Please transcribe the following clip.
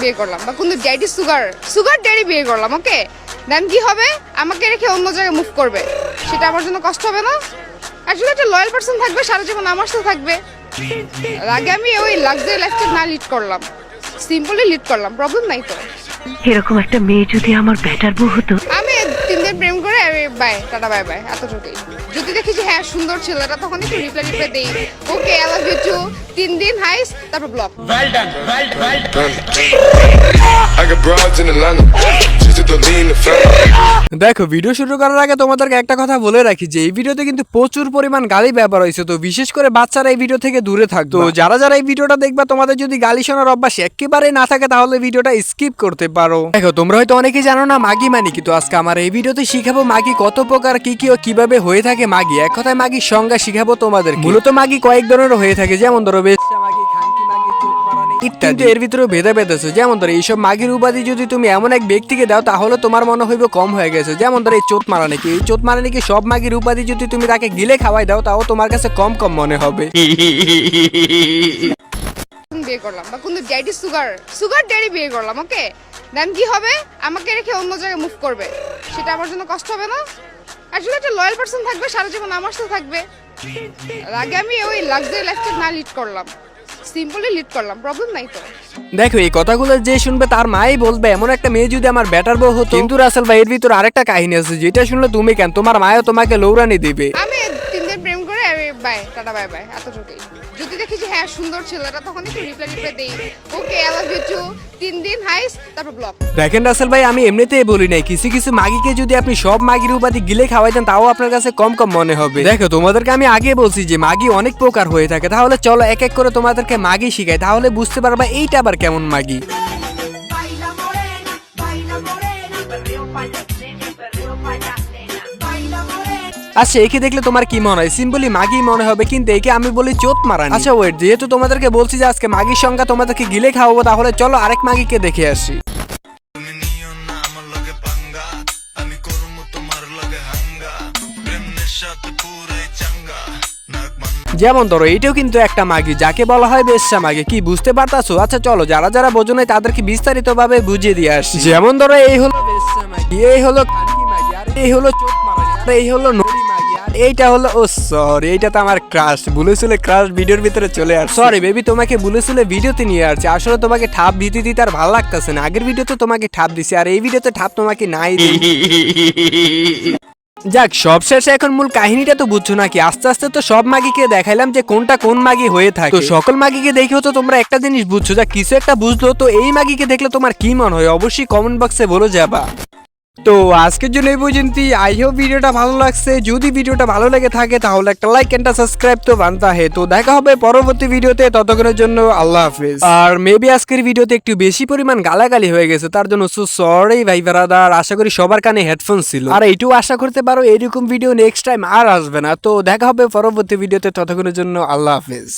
বিয়ে করলাম বা কোন ড্যাডি সুগার ড্যাডি বিয়ে করলাম, ওকে, দেন কি হবে? আমাকে রেখে অন্য জায়গায় মুভ করবে, সেটা আমার জন্য কষ্ট হবে না? আসলে একটা লয়াল পারসন থাকবে, সারা জীবন আমার সাথে থাকবে। আগে আমি ওই লাক্সারি লাইফটা না লিড করলাম, সিম্পলি লিড করলাম, প্রবলেম নাই তো। এরকম একটা মেয়ে যদি আমার ব্যাটার বউ হতো। আমি 3 দিন প্রেম করে আমি বাই, টাটা বাই বাই, এতটুকুই। যদি দেখি যে হ্যাঁ সুন্দর ছেলেটা, তখন একটু রিপ্লাই দেই, okay I love you too, 3 দিন হাইস, তারপর block. Well done, well done. I got broads in Atlanta. Just to lean the family. দেখো, ভিডিও শুরু করার আগে তোমাদেরকে একটা কথা বলে রাখি যে এই ভিডিওতে কিন্তু প্রচুর পরিমাণ গালি ব্যবহার হয়েছে, তো বিশেষ করে বাচ্চারা এই ভিডিও থেকে দূরে থাকতো। তো যারা যারা এই ভিডিওটা দেখবা, তোমাদের যদি গালি শোনার অভ্যাস একেবারে না থাকে তাহলে ভিডিওটা স্কিপ করতে পারো। দেখো, তোমরা হয়তো অনেকেই জানো না মাগি মানে কি, তো আজকে আমার এই ভিডিওতে শিখাবো মাগি কত প্রকার, কি কি ও কিভাবে হয়ে থাকে মাগি। এক কথায় মাগির সংজ্ঞা শিখাবো তোমাদের। মূলত মাগি কয়েক ধরনের হয়ে থাকে, যেমন ধরো বেশ্যা মাগি, খানকি মাগি, চোখ মারানি ইত্যাদি। এর ভিতরে ভেদাভেদ আছে। যেমন ধরো এইসব মাগির উপাধি যদি তুমি এমন এক ব্যক্তিকে দাও তাহলে তোমার মনে হইবে কম হয়ে গেছে। যেমন ধরো এই চোট মারানি কি, এই চোট মারানি কি সব মাগির উপাধি যদি তুমি তাকে গিলে খাওয়াই দাও তাও তোমার কাছে কম কম মনে হবে। বিয়ে করলাম বা কোন ড্যাডি সুগার ড্যাডি বিয়ে করলাম, ওকে, দেন কি হবে? আমাকে রেখে অন্য জায়গায় মুভ করবে, সেটা আমার জন্য কষ্ট হবে না? আসলে একটা লয়াল পারসন থাকবে, সারা জীবন আমার সাথে থাকবে। আগে আমি ওই লাক্সারি লাইফটা না লিড করলাম, সিম্পলি লিড করলাম, প্রবলেম নাই তো। দেখো, এই কথাগুলো যে শুনবে তার মাই বলবে এমন একটা মেয়ে যদি আমার ব্যাটার বউ হতো। কিন্তু রাসেল ভাই, এর ভিতর আরেকটা কাহিনী আছে, যেটা শুনলে তুমি কেন, তোমার মায়ও তোমাকে লৌরানি দিবে। আমি 3 দিন প্রেম করে আমি বাই, টাটা বাই বাই, এতটুকুই। যদি দেখি যে হ্যাঁ সুন্দর ছেলেটা, তখন একটু রিপ্লাই দেই, okay I love you too, 3 দিন হাইস, তারপর ব্লক। দেখেন রাসেল ভাই, আমি এমনিতেই বলি নাই, কিছু কিছু মাগিকে যদি আপনি সব মাগির উপাধি গিলে খাওয়াই দেন তাও আপনার কাছে কম কম মনে হবে। দেখো, তোমাদেরকে আমি আগে বলছি যে মাগি অনেক প্রকার হয়ে থাকে, তাহলে চলো এক এক করে তোমাদেরকে মাগি শিখাই, তাহলে বুঝতে পারবা এইটা আবার কেমন মাগি। Baila morena, baila morena, perreo pa' la nena, perreo pa' la nena, baila morena. আচ্ছা, একে দেখলে তোমার কি মনে হয়? সিম্পলি মাগি মনে হবে, কিন্তু একে আমি বলি চোট মারানি। আচ্ছা ওয়েট, যেহেতু তোমাদেরকে বলছি যে আজকে মাগির সংখ্যা তোমাদেরকে গিলে খাওয়াবো, তাহলে চলো আরেক মাগিকে দেখে আসি। যেমন ধরো এইটাও কিন্তু একটা মাগি, যাকে বলা হয় বেশ্যা মাগি। কি বুঝতে পারতাছো? আচ্ছা চলো, যারা যারা বোঝো নাই তাদেরকে বিস্তারিত ভাবে বুঝিয়ে দিয়ে আসি। যেমন ধরো এই হলো বেশ্যা মাগি, এই হলো খানকি মাগি, আর এই হলো চোট মারানি, আর এই হলো নড়ি মাগি, আর এইটা হলো ও সরি, এইটা তো আমার ক্রাশ। ভুলেছিলে ক্রাশ ভিডিওর ভিতরে চলে আর সরি বেবি, তোমাকে ভুলেছিলে ভিডিওতে নিয়ে আসছে। আসলে তোমাকে ঠাপ দিতে দিতে আর ভালো লাগতেছে না। আগের ভিডিওতে তোমাকে ঠাপ দিছি, আর এই ভিডিওতে ঠাপ তোমাকে নাই দিই। যাক, সব শেষে এখন মূল কাহিনীটা তো বুঝছো নাকি? আস্তে আস্তে তো সব মাগিকে দেখাইলাম যে কোনটা কোন মাগি হয়ে থাকে। তো সকল মাগিকে দেখেও তো তোমরা একটা জিনিস বুঝছো, যা কিছু একটা বুঝলো। তো এই মাগিকে দেখলে তোমার কি মনে হয় অবশ্যই কমেন্ট বক্সে বলে যাবা। তো আজকের জন্য এই পর্যন্তই। আই হোপ ভিডিওটা ভালো লাগছে। যদি ভিডিওটা ভালো লেগে থাকে তাহলে একটা লাইক এন্ড সাবস্ক্রাইব তো বানতা হে। তো দেখা হবে পরবর্তী ভিডিওতে, ততক্ষণের জন্য আল্লাহ হাফেজ। আর মেবি আজকের ভিডিওতে একটু বেশি পরিমাণ গালাগালি হয়ে গেছে, তার জন্য সরি ভাই ব্রাদার। আশা করি সবার কানে হেডফোন ছিল, আর এইটুকু আশা করতে পারো এরকম ভিডিও নেক্সট টাইম আর আসবে না। তো দেখা হবে পরবর্তী ভিডিওতে, ততক্ষণের জন্য আল্লাহ হাফেজ।